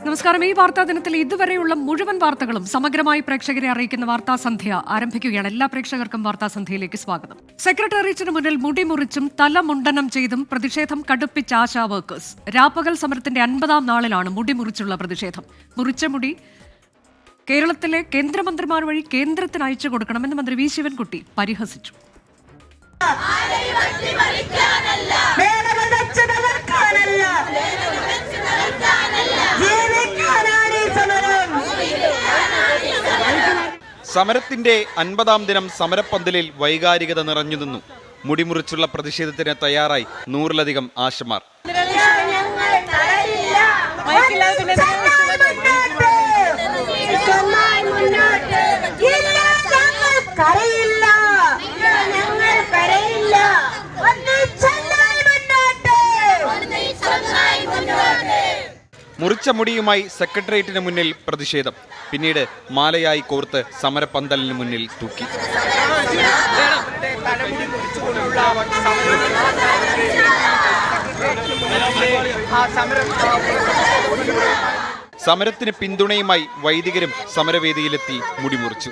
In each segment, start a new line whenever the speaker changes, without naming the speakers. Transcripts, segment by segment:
നമസ്കാരം. ഈ വാർത്താ ദിനത്തിൽ ഇതുവരെയുള്ള മുഴുവൻ വാർത്തകളും സമഗ്രമായി പ്രേക്ഷകരെ അറിയിക്കുന്ന വാർത്താ സന്ധ്യ ആരംഭിക്കുകയാണ്. എല്ലാ പ്രേക്ഷകർക്കും വാർത്താ സന്ധ്യയിലേക്ക് സ്വാഗതം. സെക്രട്ടേറിയറ്റിന് മുന്നിൽ മുടിമുറിച്ചും തലമുണ്ടനം ചെയ്തും പ്രതിഷേധം കടുപ്പിച്ച ആശാ വർക്കേഴ്സ്. രാപ്പകൽ സമരത്തിന്റെ 50-ാം നാളിലാണ് മുടിമുറിച്ചുള്ള പ്രതിഷേധം. മുറിച്ച മുടി കേരളത്തിലെ കേന്ദ്രമന്ത്രിമാർ വഴി കേന്ദ്രത്തിന് അയച്ചു കൊടുക്കണമെന്ന് മന്ത്രി വി ശിവൻകുട്ടി പരിഹസിച്ചു.
സമരത്തിന്റെ 50-ാം ദിനം സമരപ്പന്തലിൽ വൈകാരികത നിറഞ്ഞു നിന്നു. മുടിമുറിച്ചുള്ള പ്രതിഷേധത്തിന് തയ്യാറായി 100-ലധികം ആശമാർ. മുറിച്ച മുടിയുമായി സെക്രട്ടേറിയറ്റിന് മുന്നിൽ പ്രതിഷേധം. പിന്നീട് മാലയായി കോർത്ത് സമരപ്പന്തലിന് മുന്നിൽ തൂക്കി. സമരത്തിന് പിന്തുണയുമായി വൈദികരും സമരവേദിയിലെത്തി മുടിമുറിച്ചു.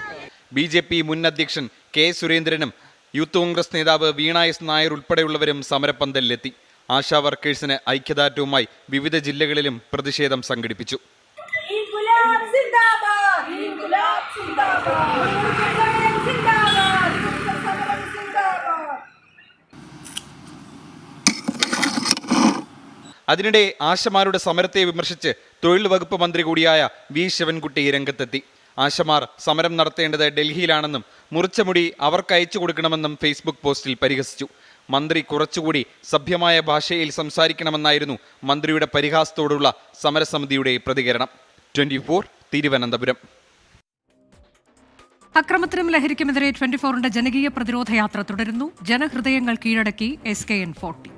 BJP മുൻ അധ്യക്ഷൻ കെ സുരേന്ദ്രനും യൂത്ത് കോൺഗ്രസ് നേതാവ് വീണ എസ് നായർ ഉൾപ്പെടെയുള്ളവരും സമരപ്പന്തലിലെത്തി. ആശാ വർക്കേഴ്സിന് ഐക്യദാർഢ്യവുമായി വിവിധ ജില്ലകളിലും പ്രതിഷേധം സംഘടിപ്പിച്ചു. അതിനിടെ ആശമാരുടെ സമരത്തെ വിമർശിച്ച് തൊഴിൽ വകുപ്പ് മന്ത്രി കൂടിയായ വി ശിവൻകുട്ടി രംഗത്തെത്തി. ആശമാർ സമരം നടത്തേണ്ടത് ഡൽഹിയിലാണെന്നും മുറിച്ച മുടി അവർക്ക് അയച്ചു കൊടുക്കണമെന്നും ഫേസ്ബുക്ക് പോസ്റ്റിൽ പരിഹസിച്ചു. മന്ത്രി കുറച്ചുകൂടി സഭ്യമായ ഭാഷയിൽ സംസാരിക്കണമെന്നായിരുന്നു മന്ത്രിയുടെ പരിഹാസത്തോടുള്ള സമരസമിതിയുടെ പ്രതികരണം. 24 തിരുവനന്തപുരം.
അക്രമത്തിനും ലഹരിക്കുമെതിരെ 24ന്റെ ജനകീയ പ്രതിരോധ യാത്ര തുടരുന്നു. ജനഹൃദയങ്ങൾ കീഴടക്കി SKN40.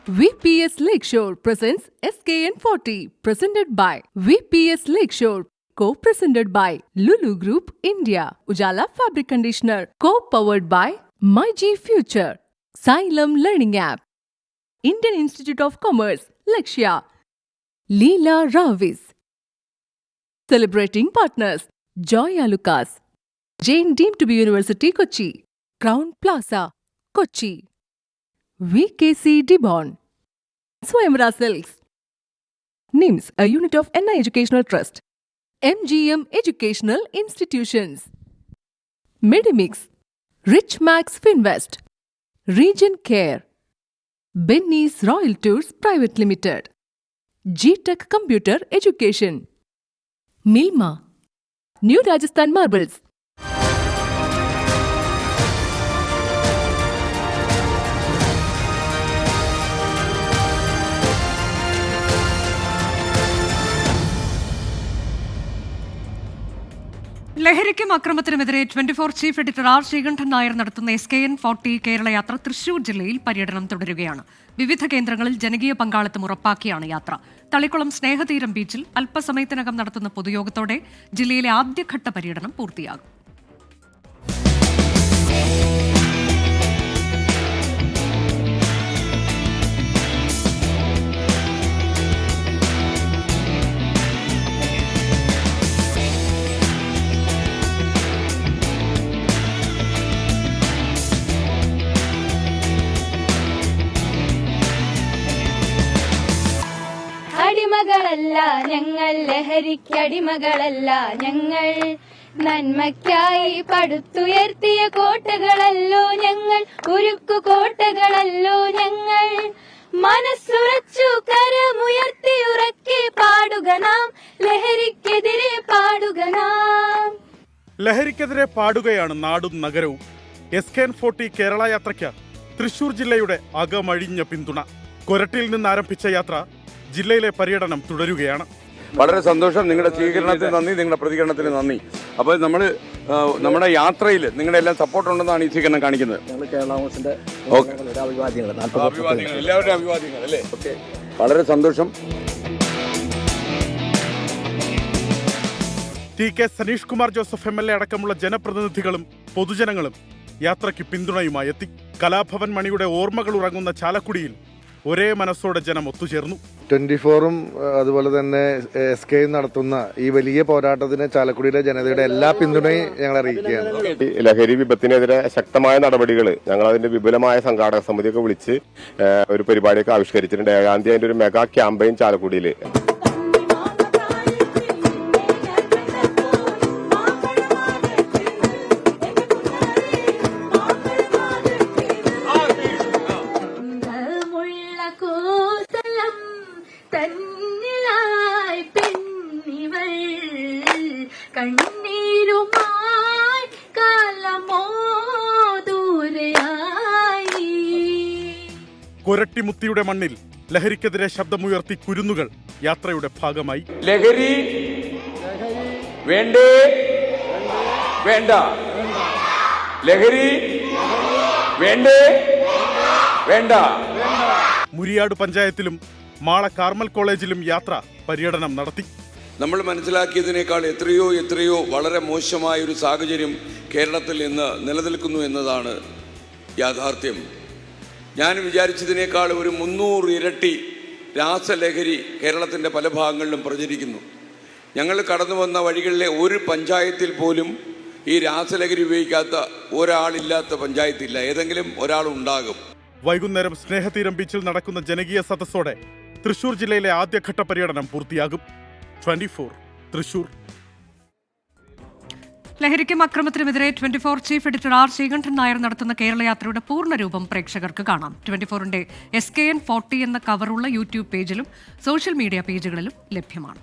VPS Lakeshore presents SKN40, presented by VPS Lakeshore, co-presented by Lulu Group India, Ujala Fabric Conditioner, co-powered by MyG Future, Xylem Learning App, Indian Institute of Commerce, Lakshya, Leela Ravis. Celebrating partners, Joya Lucas, Jain Deemed to be University Kochi, Crown Plaza, Kochi, VKC Dibon, Swayamvara Silks, NIMS, a unit of NI Educational Trust, MGM Educational Institutions, Medimix, Rich Max Finvest, Region Care, Benny's Royal Tours Private Limited, G-Tech Computer Education, Milma, New Rajasthan Marbles.
ലഹരിക്കും അക്രമത്തിനുമെതിരെ 24 chief editor R Sreekandan Nair നടത്തുന്ന SKN40 Kerala യാത്ര തൃശൂർ ജില്ലയിൽ പര്യടനം തുടരുകയാണ്. വിവിധ കേന്ദ്രങ്ങളിൽ ജനകീയ പങ്കാളിത്തം ഉറപ്പാക്കിയാണ് യാത്ര. തളിക്കുളം സ്നേഹതീരം ബീച്ചിൽ അല്പസമയത്തിനകം നടത്തുന്ന പൊതുയോഗത്തോടെ ജില്ലയിലെ ആദ്യഘട്ട പര്യടനം പൂർത്തിയാകും.
അടിമകളല്ല ഞങ്ങൾ, ലഹരിക്കടിമകളല്ല ഞങ്ങൾ, നന്മയ്ക്കായി പടുത്തുയർത്തിയ കോട്ടകളല്ലോ ഞങ്ങൾ, ഉരുക്കു കോട്ടകളല്ലോ ഞങ്ങൾ. മനസ്സുറച്ചു കരമുയർത്തി ഉറക്കെ പാടുക നാം, ലഹരിക്കെതിരെ പാടുക നാം.
ലഹരിക്കെതിരെ പാടുകയാണ് നാടും നഗരവും. SKN40 കേരള യാത്രയ്ക്ക് തൃശൂർ ജില്ലയുടെ അകമഴിഞ്ഞ പിന്തുണ. കൊരട്ടിയിൽ നിന്ന് ആരംഭിച്ച യാത്ര ജില്ലയിലെ പര്യടനം തുടരുകയാണ്.
വളരെ സന്തോഷം. നിങ്ങളുടെ സ്വീകരണത്തിന് നന്ദി, നിങ്ങളുടെ പ്രതികരണത്തിന് നന്ദി. അപ്പോൾ നമ്മുടെ യാത്രയിൽ നിങ്ങളുടെ എല്ലാം സപ്പോർട്ട് ഉണ്ടെന്നാണ് ഈ സ്വീകരണം കാണിക്കുന്നത്. എല്ലാവരുടെ അഭിവാദ്യങ്ങൾ അല്ലേ? വളരെ സന്തോഷം.
TK സനീഷ് കുമാർ ജോസഫ് MLA അടക്കമുള്ള ജനപ്രതിനിധികളും പൊതുജനങ്ങളും യാത്രയ്ക്ക് പിന്തുണയുമായി എത്തി. കലാഭവൻ മണിയുടെ ഓർമ്മകൾ ഉറങ്ങുന്ന ചാലക്കുടിയിൽ ഒരേ മനസ്സോടെ ജനം ഒത്തുചേർന്നു.
24-ഉം അതുപോലെ തന്നെ SK നടത്തുന്ന ഈ വലിയ പോരാട്ടത്തിന് ചാലക്കുടിയിലെ ജനതയുടെ എല്ലാ പിന്തുണയും ഞങ്ങൾ അറിയിക്കുകയാണ്.
ലഹരി വിപത്തിനെതിരെ ശക്തമായ നടപടികൾ ഞങ്ങൾ അതിന്റെ വിപുലമായ സംഘാടക സമിതിയൊക്കെ വിളിച്ച് ഒരു പരിപാടിയൊക്കെ ആവിഷ്കരിച്ചിട്ടുണ്ട്. 7-ാം തീയതി അതിന്റെ ഒരു മെഗാ ക്യാമ്പയിൻ ചാലക്കുടിയിൽ.
കൊരട്ടിമുത്തിയുടെ മണ്ണിൽ ലഹരിക്കെതിരെ ശബ്ദമുയർത്തി കുരുന്നുകൾ യാത്രയുടെ ഭാഗമായി.
ലഹരി വേണ്ടേ വേണ്ട, ലഹരി വേണ്ടേ വേണ്ട.
മുരിയാട് പഞ്ചായത്തിലും മാള കാർമൽ കോളേജിലും യാത്ര പര്യടനം നടത്തി.
നമ്മൾ മനസ്സിലാക്കിയതിനേക്കാൾ എത്രയോ വളരെ മോശമായ ഒരു സാഹചര്യം കേരളത്തിൽ ഇന്ന് നിലനിൽക്കുന്നു എന്നതാണ് യാഥാർത്ഥ്യം. ഞാൻ വിചാരിച്ചതിനേക്കാൾ ഒരു 300 ഇരട്ടി രാസലഹരി കേരളത്തിൻ്റെ പല ഭാഗങ്ങളിലും പ്രചരിക്കുന്നു. ഞങ്ങൾ കടന്നു വന്ന വഴികളിലെ ഒരു പഞ്ചായത്തിൽ പോലും ഈ രാസലഹരി ഉപയോഗിക്കാത്ത ഒരാളില്ലാത്ത പഞ്ചായത്തില്ല, ഏതെങ്കിലും ഒരാളുണ്ടാകും.
വൈകുന്നേരം സ്നേഹതീരം ബീച്ചിൽ നടക്കുന്ന ജനകീയ സദസ്സോടെ തൃശൂർ ജില്ലയിലെ ആദ്യഘട്ട പര്യടനം പൂർത്തിയാകും. 24 തൃശൂർ.
ലഹരിക്കും അക്രമത്തിനുമെതിരെ 24 chief editor R Sreekandan Nair നടത്തുന്ന കേരളയാത്രയുടെ പൂർണ്ണരൂപം പ്രേക്ഷകർക്ക് കാണാം. 24ന്റെ SKN40 എന്ന കവറുള്ള യൂട്യൂബ് പേജിലും സോഷ്യൽ മീഡിയ പേജുകളിലും ലഭ്യമാണ്.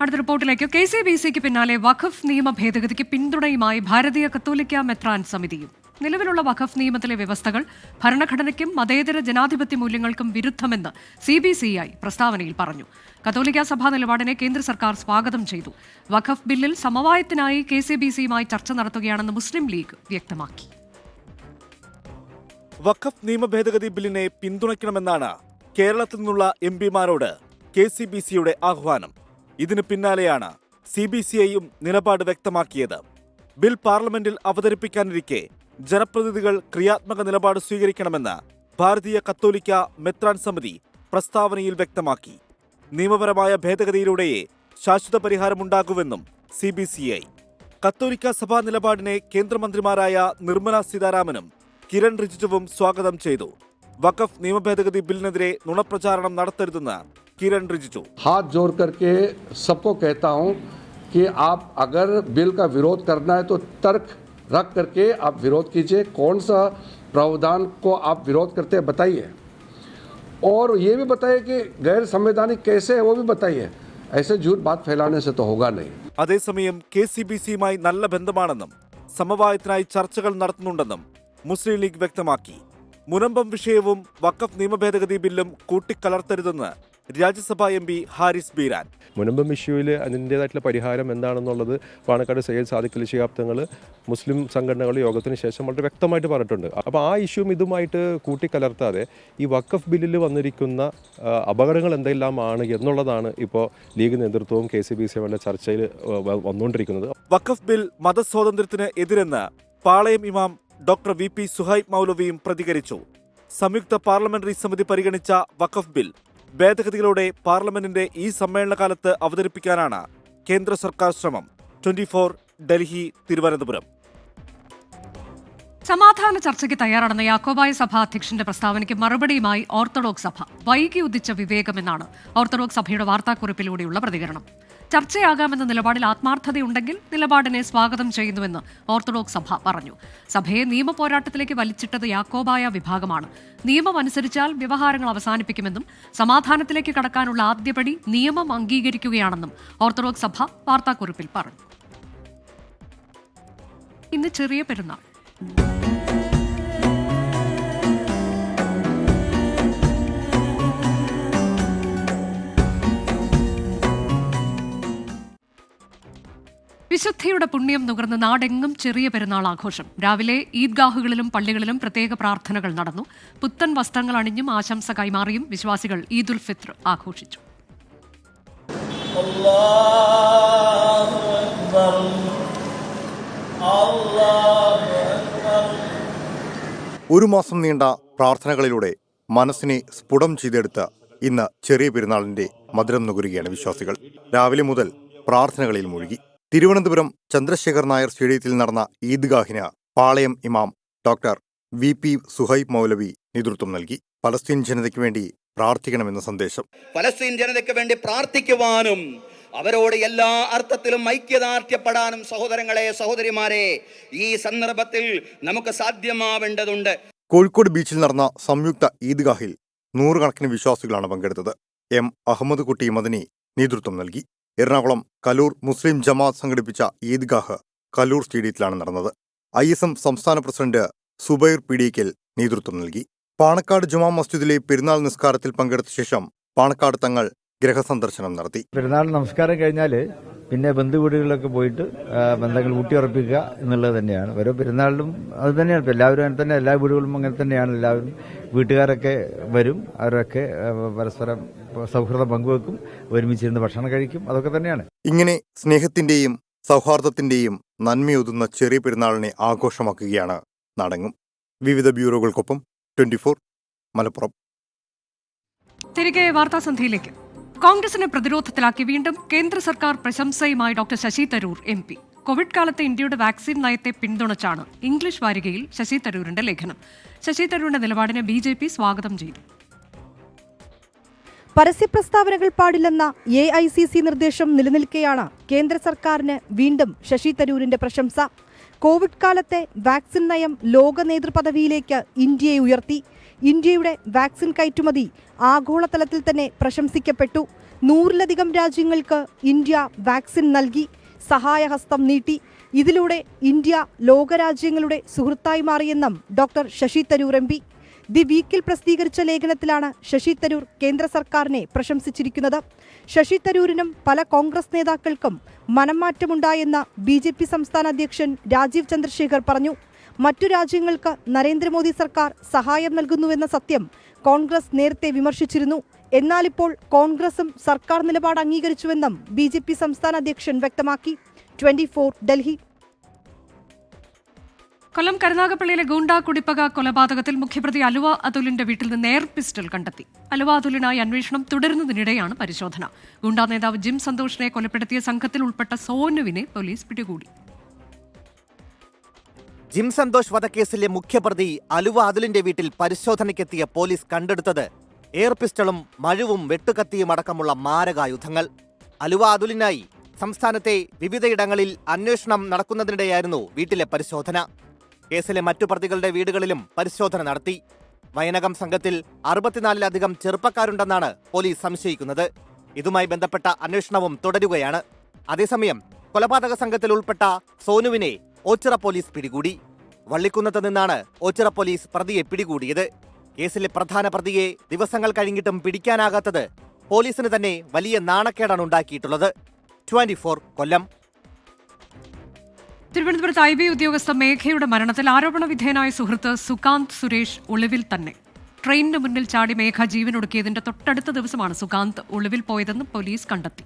അടുത്ത റിപ്പോർട്ടിലേക്ക്. KCBCക്ക് പിന്നാലെ വഖഫ് നിയമ ഭേദഗതിക്ക് പിന്തുണയുമായി ഭാരതീയ കത്തോലിക്ക മെത്രാൻ സമിതിയും. നിലവിലുള്ള വഖഫ് നിയമത്തിലെ വ്യവസ്ഥകൾ ഭരണഘടനയ്ക്കും മതേതര ജനാധിപത്യ മൂല്യങ്ങൾക്കും വിരുദ്ധമെന്ന് CBCI പ്രസ്താവനയിൽ പറഞ്ഞു. കത്തോലിക്ക സഭാ നിലപാടിനെ കേന്ദ്ര സർക്കാർ സ്വാഗതം ചെയ്തു. വഖഫ് ബില്ലിൽ സമവായത്തിനായി KCBCയുമായി ചർച്ച നടത്തുകയാണെന്ന് മുസ്ലിം ലീഗ് വ്യക്തമാക്കി.
വഖഫ് നിയമ ഭേദഗതി ബില്ലിനെ പിന്തുണയ്ക്കണമെന്നാണ് കേരളത്തിൽ നിന്നുള്ള MPമാരോട് KCBCയുടെ ആഹ്വാനം. ഇതിന് പിന്നാലെയാണ് CBCIയും നിലപാട് വ്യക്തമാക്കിയത്. ബിൽ പാർലമെന്റിൽ അവതരിപ്പിക്കാനിരിക്കെ ജനപ്രതിനിധികൾ ക്രിയാത്മക നിലപാട് സ്വീകരിക്കണമെന്ന് ഭാരതീയ കത്തോലിക്ക മെത്രാൻ സമിതി പ്രസ്താവനയിൽ വ്യക്തമാക്കി. നിയമപരമായ ഭേദഗതിയിലൂടെയേ ശാശ്വത പരിഹാരമുണ്ടാകുമെന്നും CBCI. കത്തോലിക്ക സഭാ നിലപാടിനെ കേന്ദ്രമന്ത്രിമാരായ നിർമ്മല സീതാരാമനും കിരൺ റിജിജുവും സ്വാഗതം ചെയ്തു. വഖഫ് നിയമ ഭേദഗതി ബില്ലിനെതിരെ നുണപ്രചാരണം നടത്തരുതെന്ന് കിരൺ റിജിജു.
हाथ जोड़ करके सबको कहता हूं कि आप अगर बिल का विरोध करना है तो तर्क रख करके आप विरोध कीजिए. कौन सा प्रावधान को आप विरोध करते हैं बताइए, और ये भी बताइए कि गैर संवैधानिक कैसे है वो भी बताइए. ऐसे झूठ बात फैलाने से तो होगा नहीं.
അതേസമയം KCBCയുമായി നല്ല ബന്ധമാണെന്നും സമവായത്തിനായി ചർച്ചകൾ നടത്തുന്നുണ്ടെന്നും മുസ്ലിം ലീഗ് വ്യക്തമാക്കി. മുനമ്പം വിഷയവും വഖഫ് നിയമ ഭേദഗതി ബില്ലും കൂട്ടിക്കലർത്തരുതെന്ന് രാജ്യസഭാ MP ഹാരിസ് ബീരാൻ.
മുനമ്പം ഇഷ്യൂവിൽ അതിൻ്റേതായിട്ടുള്ള പരിഹാരം എന്താണെന്നുള്ളത് പാണക്കാട് സയ്യിദ് സാദിഖ് അലി ശിഹാബ് തങ്ങൾ മുസ്ലിം സംഘടനകൾ യോഗത്തിന് ശേഷം വളരെ വ്യക്തമായിട്ട് പറഞ്ഞിട്ടുണ്ട്. അപ്പോൾ ആ ഇഷ്യൂവും ഇതുമായിട്ട് കൂട്ടിക്കലർത്താതെ ഈ വഖഫ് ബില്ലിൽ വന്നിരിക്കുന്ന അപകടങ്ങൾ എന്തെല്ലാമാണ് എന്നുള്ളതാണ് ഇപ്പോൾ ലീഗ് നേതൃത്വവും KCBCയുമായുള്ള ചർച്ചയിൽ വന്നുകൊണ്ടിരിക്കുന്നത്.
വഖഫ് ബിൽ മതസ്വാതന്ത്ര്യത്തിന് എതിരെന്ന് പാളയം ഇമാം ഡോക്ടർ VP സുഹൈബ് മൗലവിയും പ്രതികരിച്ചു. സംയുക്ത പാർലമെന്ററി സമിതി പരിഗണിച്ച വഖഫ് ബിൽ ഭേദഗതികളോടെ പാർലമെന്റിന്റെ ഈ സമ്മേളനകാലത്ത് അവതരിപ്പിക്കാനാണ് കേന്ദ്ര സർക്കാർ ശ്രമം. 24 ഡൽഹി, തിരുവനന്തപുരം.
സമാധാന ചർച്ചയ്ക്ക് തയ്യാറാണെന്ന യാക്കോബായ സഭ അധ്യക്ഷന്റെ പ്രസ്താവനയ്ക്ക് മറുപടിയുമായി ഓർത്തഡോക്സ് സഭ. വൈകി ഉദിച്ച വിവേകമെന്നാണ് ഓർത്തഡോക്സ് സഭയുടെ വാർത്താക്കുറിപ്പിലൂടെയുള്ള പ്രതികരണം. ചർച്ചയാകാമെന്ന നിലപാടിൽ ആത്മാർത്ഥതയുണ്ടെങ്കിൽ നിലപാടിനെ സ്വാഗതം ചെയ്യുന്നുവെന്ന് ഓർത്തഡോക്സ് സഭ പറഞ്ഞു. സഭയെ നിയമ പോരാട്ടത്തിലേക്ക് വലിച്ചിട്ടത് യാക്കോബായ വിഭാഗമാണ്. നിയമം അനുസരിച്ചാൽ വ്യവഹാരങ്ങൾ അവസാനിപ്പിക്കുമെന്നും സമാധാനത്തിലേക്ക് കടക്കാനുള്ള ആദ്യപടി നിയമം അംഗീകരിക്കുകയാണെന്നും ഓർത്തഡോക്സ് സഭ വാർത്താക്കുറിപ്പിൽ പറഞ്ഞു. ഇന്ന് ചെറിയ പെരുന്നാൾ. വിശുദ്ധിയുടെ പുണ്യം നുകർന്ന് നാടെങ്ങും ചെറിയ പെരുന്നാൾ ആഘോഷം. രാവിലെ ഈദ്ഗാഹുകളിലും പള്ളികളിലും പ്രത്യേക പ്രാർത്ഥനകൾ നടന്നു. പുത്തൻ വസ്ത്രങ്ങൾ അണിഞ്ഞും ആശംസ കൈമാറിയും വിശ്വാസികൾ ഈദുൽ ഫിത്ർ ആഘോഷിച്ചു.
ഒരു മാസം നീണ്ട പ്രാർത്ഥനകളിലൂടെ മനസ്സിനെ സ്ഫുടം ചെയ്തെടുത്ത ഇന്ന് ചെറിയ പെരുന്നാളിന്റെ മധുരം നുകരുകയാണ് വിശ്വാസികൾ. രാവിലെ മുതൽ പ്രാർത്ഥനകളിൽ മുഴുകി. തിരുവനന്തപുരം ചന്ദ്രശേഖർ നായർ സ്റ്റേഡിയത്തിൽ നടന്ന ഈദ്ഗാഹിന് പാളയം ഇമാം ഡോക്ടർ VP സുഹൈബ് മൗലവി നേതൃത്വം നൽകി. പലസ്തീൻ ജനതയ്ക്ക് വേണ്ടി പ്രാർത്ഥിക്കണമെന്ന സന്ദേശം.
പലസ്തീൻ ജനതയ്ക്ക് വേണ്ടി പ്രാർത്ഥിക്കുവാനും അവരോട് എല്ലാ അർത്ഥത്തിലും ഐക്യദാർഢ്യപ്പെടാനും സഹോദരങ്ങളെ, സഹോദരിമാരെ, ഈ സന്ദർഭത്തിൽ നമുക്ക് സാധ്യമാവേണ്ടതുണ്ട്.
കോഴിക്കോട് ബീച്ചിൽ നടന്ന സംയുക്ത ഈദ്ഗാഹിൽ നൂറുകണക്കിന് വിശ്വാസികളാണ് പങ്കെടുത്തത്. M. അഹമ്മദ് കുട്ടി മദനി നേതൃത്വം നൽകി. എറണാകുളം കലൂർ മുസ്ലിം ജമാഅത്ത് സംഘടിപ്പിച്ച ഈദ്ഗാഹ് കലൂർ സ്റ്റേഡിയത്തിലാണ് നടന്നത്. ISM സംസ്ഥാന പ്രസിഡന്റ് സുബൈർ പിടിക്കൽ നേതൃത്വം നൽകി. പാണക്കാട് ജുമാ മസ്ജിദിലെ പെരുന്നാൾ നിസ്കാരത്തിൽ പങ്കെടുത്ത ശേഷം പാണക്കാട് തങ്ങൾ ഗ്രഹസന്ദർശനം നടത്തി.
പെരുന്നാൾ നമസ്കാരം കഴിഞ്ഞാൽ പിന്നെ ബന്ധുവീടുകളിലൊക്കെ പോയിട്ട് ബന്ധങ്ങൾ ഊട്ടിയുറപ്പിക്കുക എന്നുള്ളത് തന്നെയാണ്. ഓരോ പെരുന്നാളിലും അത് തന്നെയാണ്. എല്ലാവരും അങ്ങനെ തന്നെ, എല്ലാ വീടുകളും അങ്ങനെ തന്നെയാണ്. എല്ലാവരും വീട്ടുകാരൊക്കെ വരും, അവരൊക്കെ പരസ്പരം സൗഹൃദം പങ്കുവെക്കും, ഒരുമിച്ചിരുന്ന് ഭക്ഷണം കഴിക്കും, അതൊക്കെ തന്നെയാണ്.
ഇങ്ങനെ സ്നേഹത്തിന്റെയും സൗഹാർദ്ദത്തിന്റെയും നന്മയൊതുന്ന ചെറിയ പെരുന്നാളിനെ ആഘോഷമാക്കുകയാണ് നാടെങ്ങും. വിവിധ ബ്യൂറോകൾക്കൊപ്പം 24 മലപ്പുറം.
തിരികെ വാർത്താസന്ധിയിലേക്ക്. കോൺഗ്രസിനെ പ്രതിരോധത്തിലാക്കി വീണ്ടും കേന്ദ്ര സർക്കാർ പ്രശംസയുമായി doctor Shashi Tharoor MP. Covid കാലത്തെ ഇന്ത്യയുടെ വാക്സിൻ നയത്തെ പിന്തുണച്ചാണ് ഇംഗ്ലീഷ് വാരികയിൽ ശശി തരൂരിന്റെ ലേഖനം. ശശി തരൂരിന്റെ നിലപാടിനെ BJP സ്വാഗതം ചെയ്തു.
പരസ്യപ്രസ്താവനകൾ പാടില്ലെന്ന AICC നിർദ്ദേശം നിലനിൽക്കെയാണ് കേന്ദ്ര സർക്കാരിന് വീണ്ടും ശശി തരൂരിന്റെ പ്രശംസ. കോവിഡ് കാലത്തെ വാക്സിൻ നയം ലോക നേതൃപദവിയിലേക്ക് ഇന്ത്യയെ ഉയർത്തി. ഇന്ത്യയുടെ വാക്സിൻ കയറ്റുമതി ആഗോളതലത്തിൽ തന്നെ പ്രശംസിക്കപ്പെട്ടു. 100-ലധികം രാജ്യങ്ങൾക്ക് ഇന്ത്യ വാക്സിൻ നൽകി, സഹായഹസ്തം നീട്ടി. ഇതിലൂടെ ഇന്ത്യ ലോകരാജ്യങ്ങളുടെ സുഹൃത്തായി മാറിയെന്നും doctor Shashi Tharoor MP. The വീക്കിൽ പ്രസിദ്ധീകരിച്ച ലേഖനത്തിലാണ് ശശി തരൂർ കേന്ദ്ര സർക്കാരിനെ പ്രശംസിച്ചിരിക്കുന്നത്. ശശി തരൂരിനും പല കോൺഗ്രസ് നേതാക്കൾക്കും മനംമാറ്റമുണ്ടായെന്ന് BJP സംസ്ഥാന അധ്യക്ഷൻ രാജീവ് ചന്ദ്രശേഖർ പറഞ്ഞു. മറ്റു രാജ്യങ്ങൾക്ക് നരേന്ദ്രമോദി സർക്കാർ സഹായം നൽകുന്നുവെന്ന സത്യം കോൺഗ്രസ് നേരത്തെ വിമർശിച്ചിരുന്നു. എന്നാലിപ്പോൾ കോൺഗ്രസും സർക്കാർ നിലപാട് അംഗീകരിച്ചുവെന്നും BJP സംസ്ഥാന അധ്യക്ഷൻ വ്യക്തമാക്കി. 24 ഡൽഹി.
കൊല്ലം കരുനാഗപ്പള്ളിയിലെ ഗൂണ്ടാ കുടിപ്പക കൊലപാതകത്തിൽ മുഖ്യപ്രതി അലുവ അതുലിന്റെ വീട്ടിൽ നിന്ന് എയർ പിസ്റ്റൾ കണ്ടെത്തി. അലുവ അതുലിനായി അന്വേഷണം തുടരുന്നതിനിടെയാണ് പരിശോധന. ഗൂണ്ടാ നേതാവ് ജിം സന്തോഷിനെ കൊലപ്പെടുത്തിയ സംഘത്തിൽ ഉൾപ്പെട്ട സോനുവിനെ പോലീസ് പിടികൂടി.
ജിം സന്തോഷ് വധക്കേസിലെ മുഖ്യപ്രതി അലുവ അതുലിന്റെ വീട്ടിൽ പരിശോധനയ്ക്കെത്തിയ പോലീസ് കണ്ടെടുത്തത് എയർ പിസ്റ്റളും മഴുവും വെട്ടുകത്തിയും അടക്കമുള്ള മാരകായുധങ്ങൾ. അലുവ അതുലിനായി സംസ്ഥാനത്തെ വിവിധയിടങ്ങളിൽ അന്വേഷണം നടക്കുന്നതിനിടെയായിരുന്നു വീട്ടിലെ പരിശോധന. കേസിലെ മറ്റു പ്രതികളുടെ വീടുകളിലും പരിശോധന നടത്തി. വയനകം സംഘത്തിൽ 64-ലധികം ചെറുപ്പക്കാരുണ്ടെന്നാണ് പോലീസ് സംശയിക്കുന്നത്. ഇതുമായി ബന്ധപ്പെട്ട അന്വേഷണവും തുടരുകയാണ്. അതേസമയം കൊലപാതക സംഘത്തിൽ ഉൾപ്പെട്ട സോനുവിനെ ഓച്ചിറ പോലീസ് പിടികൂടി. വള്ളിക്കുന്നത്ത് നിന്നാണ് ഓച്ചിറ പോലീസ് പ്രതിയെ പിടികൂടിയത്. കേസിലെ പ്രധാന പ്രതിയെ ദിവസങ്ങൾ കഴിഞ്ഞിട്ടും പിടിക്കാനാകാത്തത് പോലീസിന് തന്നെ വലിയ നാണക്കേടാണ് ഉണ്ടാക്കിയിട്ടുള്ളത്. 24 കൊല്ലം.
തിരുവനന്തപുരത്ത് IB ഉദ്യോഗസ്ഥ മേഘയുടെ മരണത്തിൽ ആരോപണ വിധേയനായ സുഹൃത്ത് സുകാന്ത് സുരേഷ് ഒളിവിൽ തന്നെ. ട്രെയിനിന് മുന്നിൽ ചാടി മേഘ ജീവനൊടുക്കിയതിന്റെ തൊട്ടടുത്ത ദിവസമാണ് സുകാന്ത് ഒളിവിൽ പോയതെന്ന് പോലീസ് കണ്ടെത്തി.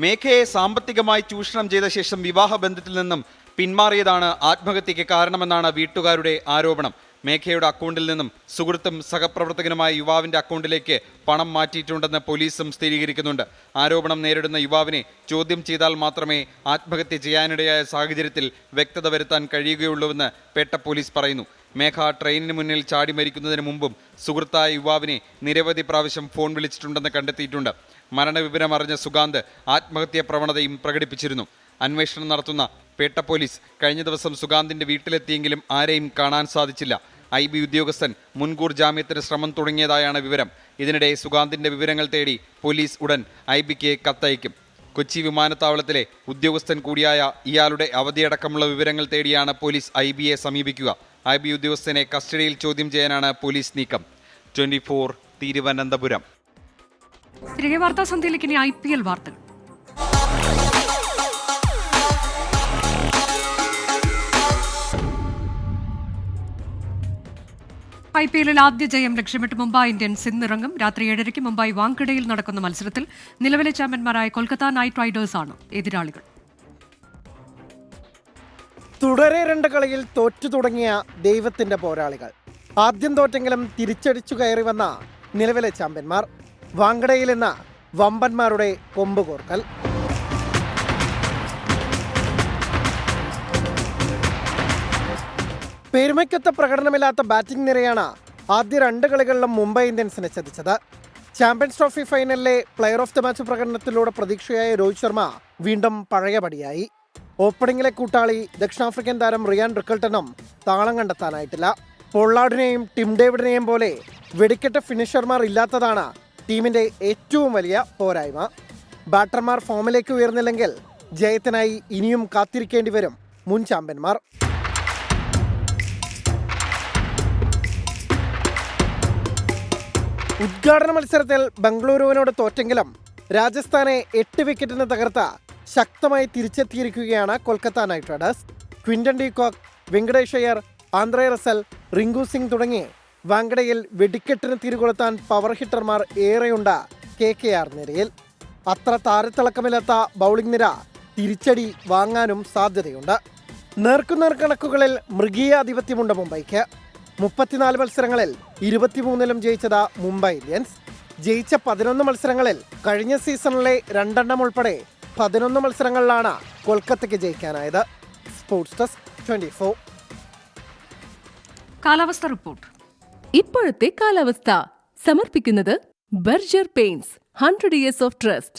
മേഘയെ സാമ്പത്തികമായി ചൂഷണം ചെയ്ത ശേഷം വിവാഹബന്ധത്തിൽ നിന്നും പിന്മാറിയതാണ് ആത്മഹത്യയ്ക്ക് കാരണമെന്നാണ് വീട്ടുകാരുടെ ആരോപണം. മേഘയുടെ അക്കൗണ്ടിൽ നിന്നും സുഹൃത്തും സഹപ്രവർത്തകനുമായ യുവാവിന്റെ അക്കൗണ്ടിലേക്ക് പണം മാറ്റിയിട്ടുണ്ടെന്ന് പോലീസും സ്ഥിരീകരിക്കുന്നുണ്ട്. ആരോപണം നേരിടുന്ന യുവാവിനെ ചോദ്യം ചെയ്താൽ മാത്രമേ ആത്മഹത്യ ചെയ്യാനിടയായ സാഹചര്യത്തിൽ വ്യക്തത വരുത്താൻ കഴിയുകയുള്ളൂവെന്ന് പേട്ട പോലീസ് പറയുന്നു. മേഘ ട്രെയിനിന് മുന്നിൽ ചാടി മരിക്കുന്നതിന് മുമ്പും സുഹൃത്തായ യുവാവിനെ നിരവധി പ്രാവശ്യം ഫോൺ വിളിച്ചിട്ടുണ്ടെന്ന് കണ്ടെത്തിയിട്ടുണ്ട്. മരണവിവരം അറിഞ്ഞ സുകാന്ത് ആത്മഹത്യാ പ്രവണതയും പ്രകടിപ്പിച്ചിരുന്നു. അന്വേഷണം നടത്തുന്ന പേട്ട പോലീസ് കഴിഞ്ഞ ദിവസം സുകാന്തിന്റെ വീട്ടിലെത്തിയെങ്കിലും ആരെയും കാണാൻ സാധിച്ചില്ല. IB ഉദ്യോഗസ്ഥൻ മുൻകൂർ ജാമ്യത്തിന് ശ്രമം തുടങ്ങിയതായാണ് വിവരം. ഇതിനിടെ സുകാന്തിന്റെ വിവരങ്ങൾ തേടി പോലീസ് ഉടൻ IBക്ക് കത്തയക്കും. കൊച്ചി വിമാനത്താവളത്തിലെ ഉദ്യോഗസ്ഥൻ കൂടിയായ ഇയാളുടെ അവധിയടക്കമുള്ള വിവരങ്ങൾ തേടിയാണ് പോലീസ് IBയെ സമീപിക്കുക. IB ഉദ്യോഗസ്ഥനെ കസ്റ്റഡിയിൽ ചോദ്യം ചെയ്യാനാണ് പോലീസ് നീക്കം. 24 തിരുവനന്തപുരം.
തിരികെ വാർത്താസന്ധ്യയിലേക്ക് ഇനി IPL വാർത്തകൾ. IPL-ൽ ആദ്യ ജയം ലക്ഷ്യമിട്ട് മുംബൈ ഇന്ത്യൻസ് ഇന്നിറങ്ങും. രാത്രി 7:30 മുംബൈ വാങ്കഡയിൽ നടക്കുന്ന മത്സരത്തിൽ നിലവിലെ ചാമ്പ്യന്മാരായ കൊൽക്കത്ത നൈറ്റ് റൈഡേഴ്സാണ് എതിരാളികൾ.
തുടരെ 2 കളിയിൽ തോറ്റു തുടങ്ങിയ ദൈവത്തിന്റെ പോരാളികൾ ആദ്യം തോറ്റെങ്കിലും തിരിച്ചടിച്ചു കയറി വന്ന നിലവിലെ ചാമ്പ്യന്മാർ. വാങ്കഡയിൽ നിന്ന് വമ്പന്മാരുടെ കൊമ്പ് കോർക്കൽ. പെരുമയ്ക്കൊത്ത പ്രകടനമില്ലാത്ത ബാറ്റിംഗ് നിരയാണ് ആദ്യ 2 കളികളിലും മുംബൈ ഇന്ത്യൻസിനെ ചതിച്ചത്. ചാമ്പ്യൻസ് ട്രോഫി ഫൈനലിലെ പ്ലെയർ ഓഫ് ദ മാച്ച് പ്രകടനത്തിലൂടെ പ്രതീക്ഷയായ രോഹിത് ശർമ്മ വീണ്ടും പഴയപടിയായി. ഓപ്പണിംഗിലെ കൂട്ടാളി ദക്ഷിണാഫ്രിക്കൻ താരം റിയാൻ റിക്കൾട്ടനും താളം കണ്ടെത്താനായിട്ടില്ല. പൊള്ളാർഡിനെയും ടിം ഡേവിഡിനെയും പോലെ വെടിക്കെട്ട് ഫിനിഷർമാർ ഇല്ലാത്തതാണ് ടീമിന്റെ ഏറ്റവും വലിയ പോരായ്മ. ബാറ്റർമാർ ഫോമിലേക്ക് ഉയർന്നില്ലെങ്കിൽ ജയത്തിനായി ഇനിയും കാത്തിരിക്കേണ്ടി വരും മുൻ ചാമ്പ്യന്മാർ. ഉദ്ഘാടന മത്സരത്തിൽ ബംഗളൂരുവിനോട് തോറ്റെങ്കിലും രാജസ്ഥാനെ 8 വിക്കറ്റിന് തകർത്ത ശക്തമായി തിരിച്ചെത്തിയിരിക്കുകയാണ് Kolkata knight riders. Quinton de Kock, Venkatesh Iyer, Andre Russell, Rinku Singh തുടങ്ങി വാങ്കഡയിൽ വെടിക്കെട്ടിന് തിരികൊളുത്താൻ പവർ ഹിറ്റർമാർ ഏറെയുണ്ട് KKR നിരയിൽ. അത്ര താരത്തിളക്കമില്ലാത്ത ബൗളിംഗ് നിര തിരിച്ചടി വാങ്ങാനും സാധ്യതയുണ്ട്. നേർക്കുനേർ കണക്കുകളിൽ മൃഗീയ ആധിപത്യമുണ്ട് മുംബൈക്ക്. 34 മത്സരങ്ങളിൽ 23-ലും ജയിച്ചത് മുംബൈ ഇന്ത്യൻസ്. ജയിച്ച 11 മത്സരങ്ങളിൽ കഴിഞ്ഞ സീസണിലെ 2 എണ്ണം ഉൾപ്പെടെ 11 മത്സരങ്ങളിലാണ് കൊൽക്കത്തയ്ക്ക് ജയിക്കാനായത്. Sports desk 24.
കാലാവസ്ഥ റിപ്പോർട്ട്.
ഇപ്പോഴത്തെ കാലാവസ്ഥ സമർപ്പിക്കുന്നത് Berger paints 100 years of trust.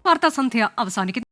വാർത്താസന്ധ്യ അവസാനിക്കുന്നു.